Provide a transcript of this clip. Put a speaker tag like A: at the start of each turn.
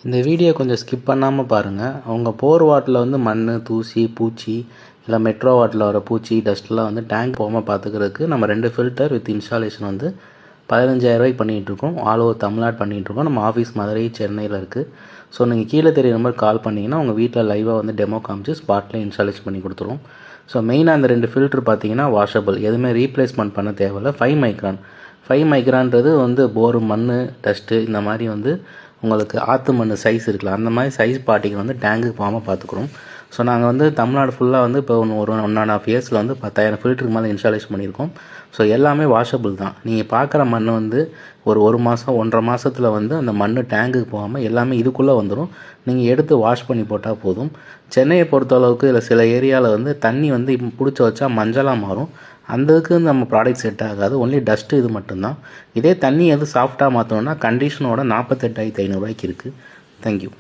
A: இந்த வீடியோ கொஞ்சம் ஸ்கிப் பண்ணாமல் பாருங்கள். அவங்க போர் வாட்டில் வந்து மண், தூசி, பூச்சி, இல்லை மெட்ரோ வாட்டில் வர பூச்சி, டஸ்ட்லாம் வந்து டேங்க் போகாமல் பார்த்துக்கிறதுக்கு நம்ம 2 ஃபில்டர் வித் இன்ஸ்டாலேஷன் வந்து 15,000 பண்ணிகிட்ருக்கோம். ஆல் ஓவர் தமிழ்நாடு பண்ணிகிட்ருக்கோம். நம்ம ஆஃபீஸ் மதுரை, சென்னையில் இருக்குது. ஸோ நீங்கள் கீழே தெரிய நம்பர் கால் பண்ணிங்கன்னா உங்கள் வீட்டில் லைவாக வந்து டெமோ காமிச்சு ஸ்பாட்லேயே இன்ஸ்டாலேஷன் பண்ணி கொடுத்துருவோம். ஸோ மெயினாக அந்த 2 ஃபில்ட்ரு பார்த்தீங்கன்னா வாஷபிள், எதுவுமே ரீப்ளேஸ்மெண்ட் பண்ண தேவையில்லை. 5 மைக்ரான் 5 மைக்ரான்றது வந்து போர், மண், டஸ்ட்டு இந்த மாதிரி வந்து உங்களுக்கு ஆற்று மண் சைஸ் இருக்குல்ல, அந்த மாதிரி சைஸ் பார்ட்டிக்கு வந்து டேங்குக்கு போகாமல் பார்த்துக்குறோம். ஸோ நாங்கள் வந்து தமிழ்நாடு ஃபுல்லாக வந்து இப்போ ஒரு 1.5 இயர்ஸில் வந்து 10,000 ஃபில்டருக்கு மேலே இன்ஸ்டாலேஷன் பண்ணியிருக்கோம். ஸோ எல்லாமே வாஷபிள் தான். நீங்கள் பார்க்குற மண் வந்து ஒரு மாதம் 1.5 மாதத்தில் வந்து அந்த மண் டேங்குக்கு போகாமல் எல்லாமே இதுக்குள்ளே வந்துடும். நீங்கள் எடுத்து வாஷ் பண்ணி போட்டால் போதும். சென்னையை பொறுத்தளவுக்கு இல்லை சில ஏரியாவில் வந்து தண்ணி வந்து பிடிச்சி வச்சா மஞ்சளாக மாறும். அந்த இதுக்கு நம்ம ப்ராடக்ட் செட் ஆகாது. ஒன்லி டஸ்ட்டு இது மட்டும்தான். இதே தண்ணி எது சாஃப்டாக மாற்றணும்னா கண்டிஷனோட 48,500 இருக்குது. தேங்க்யூ.